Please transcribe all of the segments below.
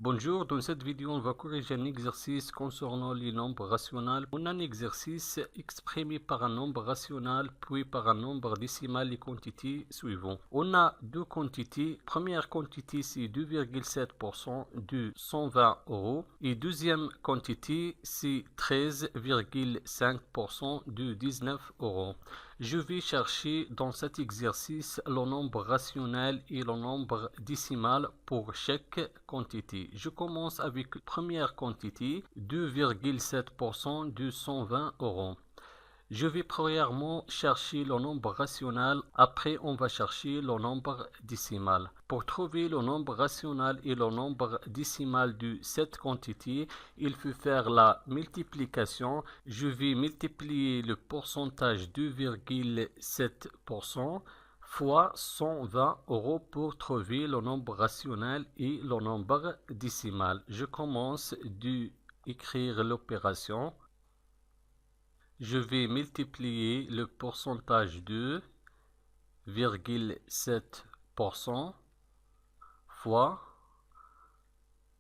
Bonjour, dans cette vidéo, on va corriger un exercice concernant les nombres rationnels. On a un exercice exprimé par un nombre rationnel, puis par un nombre décimal, les quantités suivantes. On a deux quantités. Première quantité, c'est 2,7% de 120 euros. Et deuxième quantité, c'est 13,5% de 19 euros. Je vais chercher dans cet exercice le nombre rationnel et le nombre décimal pour chaque quantité. Je commence avec la première quantité, 2,7% de 120 euros. Je vais premièrement chercher le nombre rationnel, après on va chercher le nombre décimal. Pour trouver le nombre rationnel et le nombre décimal de cette quantité, il faut faire la multiplication. Je vais multiplier le pourcentage 2,7% fois 120 euros pour trouver le nombre rationnel et le nombre décimal. Je commence d'écrire l'opération. Je vais multiplier le pourcentage 2,7% fois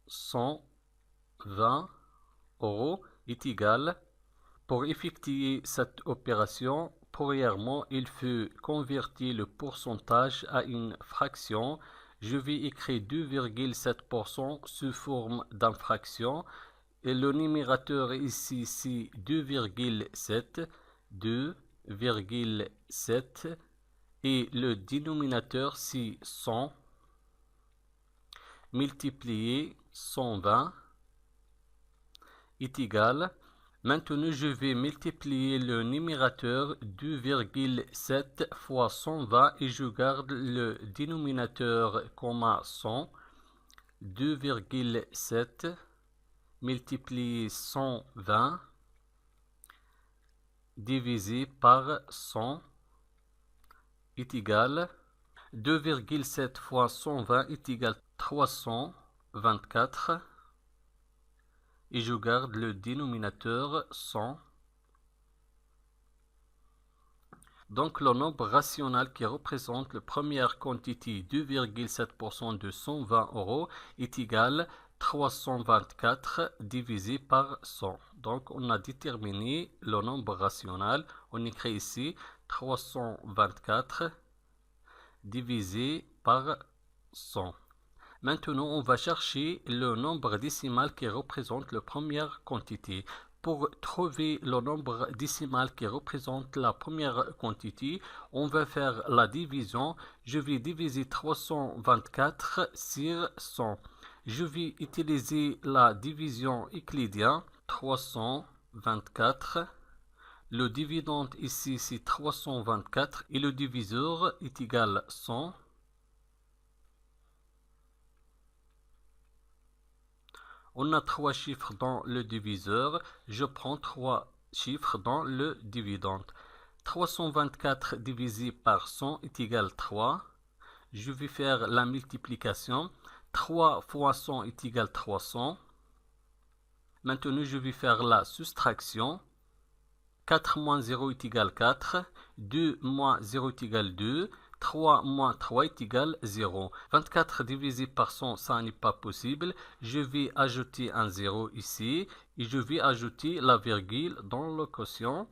120 euros est égal. Pour effectuer cette opération, premièrement, il faut convertir le pourcentage à une fraction. Je vais écrire 2,7% sous forme d'une fraction. Et le numérateur ici, c'est 2,7 et le dénominateur, c'est 100 multiplié 120 est égal. Maintenant, je vais multiplier le numérateur 2,7 fois 120 et je garde le dénominateur comme 100. 2,7 multiplié 120 divisé par 100 est égal 2,7 fois 120 est égal 324 et je garde le dénominateur 100. Donc le nombre rationnel qui représente la première quantité 2,7% de 120 euros est égal 324 divisé par 100. Donc on a déterminé le nombre rationnel. On écrit ici 324 divisé par 100. Maintenant, on va chercher le nombre décimal qui représente la première quantité. Pour trouver le nombre décimal qui représente la première quantité, on va faire la division. Je vais diviser 324 sur 100. Je vais utiliser la division euclidienne. 324. Le dividende ici, c'est 324 et le diviseur est égal à 100. On a trois chiffres dans le diviseur. Je prends trois chiffres dans le dividende. 324 divisé par 100 est égal à 3. Je vais faire la multiplication. 3 fois 100 est égal à 300. Maintenant, je vais faire la soustraction. 4 moins 0 est égal à 4. 2 moins 0 est égal à 2. 3 moins 3 est égal à 0. 24 divisé par 100, ça n'est pas possible. Je vais ajouter un 0 ici et je vais ajouter la virgule dans le quotient.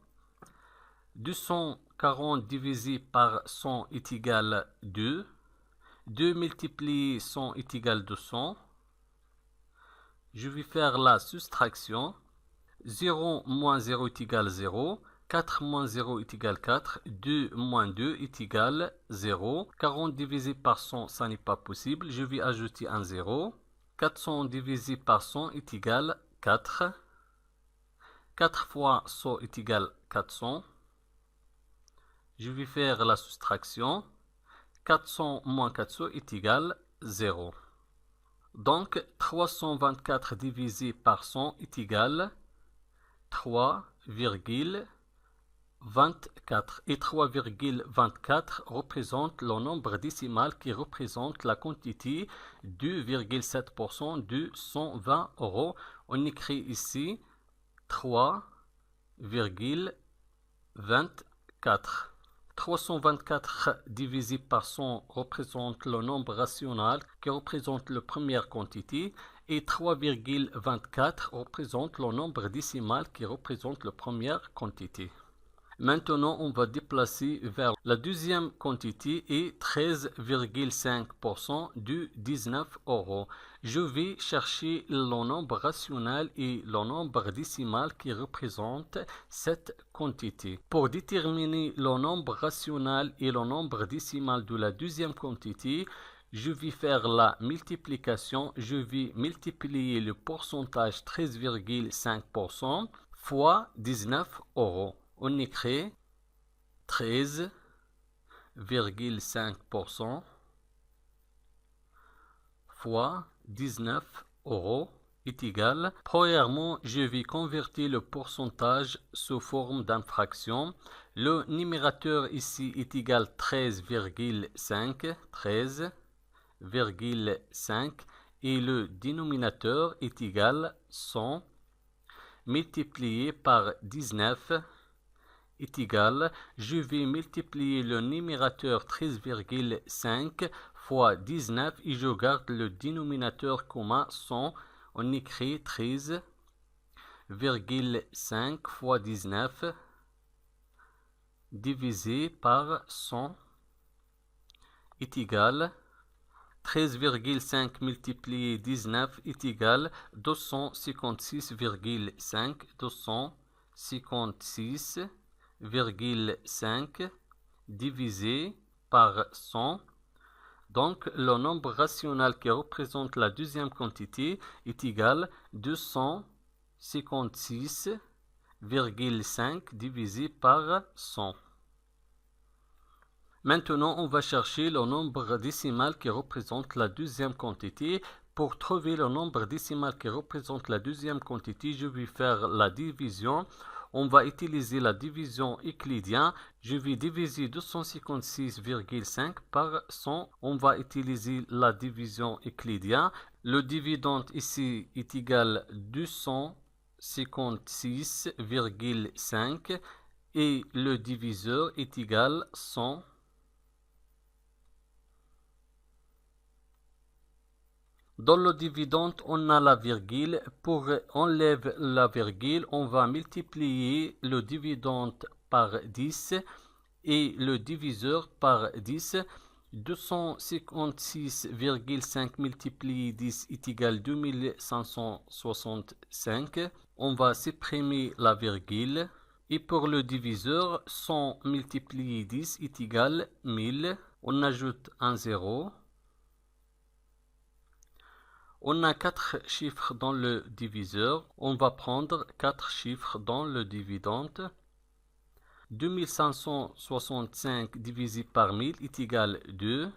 240 divisé par 100 est égal à 2. 2 multiplié 100 est égal à 200. Je vais faire la soustraction. 0 moins 0 est égal à 0. 4 moins 0 est égal à 4. 2 moins 2 est égal à 0. 40 divisé par 100, ça n'est pas possible. Je vais ajouter un 0. 400 divisé par 100 est égal à 4. 4 fois 100 est égal à 400. Je vais faire la soustraction. 400 moins 400 est égal à 0. Donc, 324 divisé par 100 est égal à 3,24 et 3,24 représente le nombre décimal qui représente la quantité 2,7% de 120 euros. On écrit ici 3,24. 324 divisé par 100 représente le nombre rationnel qui représente la première quantité et 3,24 représente le nombre décimal qui représente la première quantité. Maintenant, on va déplacer vers la deuxième quantité et 13,5% de 19 euros. Je vais chercher le nombre rationnel et le nombre décimal qui représentent cette quantité. Pour déterminer le nombre rationnel et le nombre décimal de la deuxième quantité, je vais faire la multiplication. Je vais multiplier le pourcentage 13,5% fois 19 euros. On écrit 13,5% fois 19 euros est égal. Premièrement, je vais convertir le pourcentage sous forme d'une fraction. Le numérateur ici est égal 13,5 et le dénominateur est égal 100 multiplié par 19 est égal, je vais multiplier le numérateur 13,5 fois 19 et je garde le dénominateur commun 100. On écrit 13,5 fois 19 divisé par 100 est égal 13,5 multiplié 19 est égal 256,5 256,5 divisé par 100. Donc, le nombre rationnel qui représente la deuxième quantité est égal 256,5 divisé par 100. Maintenant, on va chercher le nombre décimal qui représente la deuxième quantité. Pour trouver le nombre décimal qui représente la deuxième quantité, je vais faire la division. On va utiliser la division euclidienne. Je vais diviser 256,5 par 100. On va utiliser la division euclidienne. Le dividende ici est égal à 256,5 et le diviseur est égal à 100. Dans le dividende, on a la virgule. Pour enlever la virgule, on va multiplier le dividende par 10 et le diviseur par 10. 256,5 multiplié 10 est égal à 2565. On va supprimer la virgule. Et pour le diviseur, 100 multiplié 10 est égal à 1000. On ajoute un 0. On a 4 chiffres dans le diviseur. On va prendre 4 chiffres dans le dividende. 2565 divisé par 1000 est égal à 2.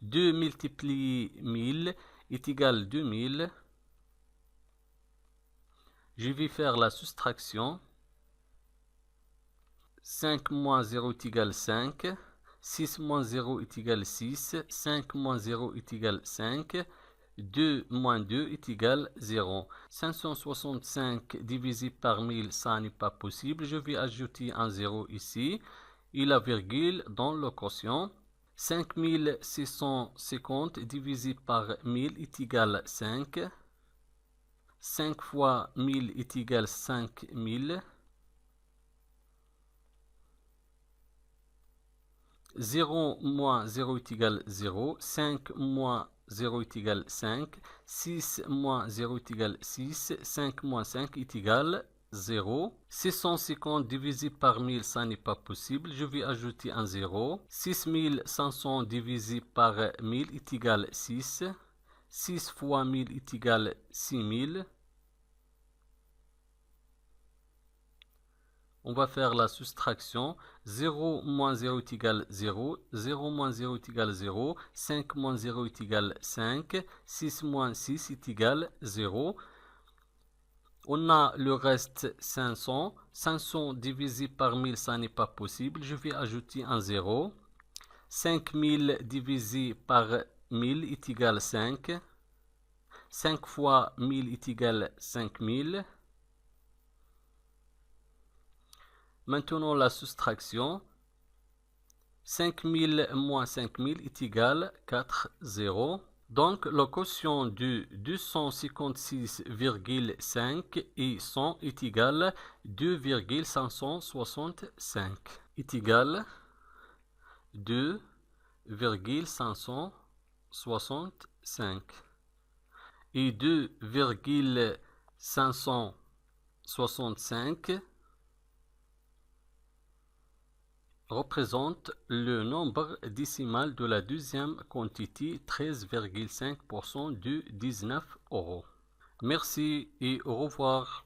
2 multiplié 1000 est égal à 2000. Je vais faire la soustraction. 5 moins 0 est égal à 5. 6 moins 0 est égal à 6. 5 moins 0 est égal à 5. 2 moins 2 est égal à 0. 565 divisé par 1000, ça n'est pas possible. Je vais ajouter un 0 ici et la virgule dans le quotient. 5650 divisé par 1000 est égal à 5. 5 fois 1000 est égal à 5000. 0 moins 0 est égal à 0. 5 moins 0 est égal à 5. 6 moins 0 est égal à 6. 5 moins 5 est égal à 0. 650 divisé par 1000, ça n'est pas possible. Je vais ajouter un 0. 6500 divisé par 1000 est égal à 6. 6 fois 1000 est égal à 6000. On va faire la soustraction. 0 moins 0 est égal à 0. 0 moins 0 est égal à 0. 5 moins 0 est égal à 5. 6 moins 6 est égal à 0. On a le reste 500. 500 divisé par 1000, ça n'est pas possible. Je vais ajouter un 0. 5000 divisé par 1000 est égal à 5. 5 fois 1000 est égal à 5000. Maintenant la soustraction. 5000 moins 5000 est égal à 4 0. Donc, le quotient de 256,5 et 100 est égal à 2,565. Est égal à 2,565. Et 2,565 représente le nombre décimal de la deuxième quantité, 13,5% de 19 euros. Merci et au revoir.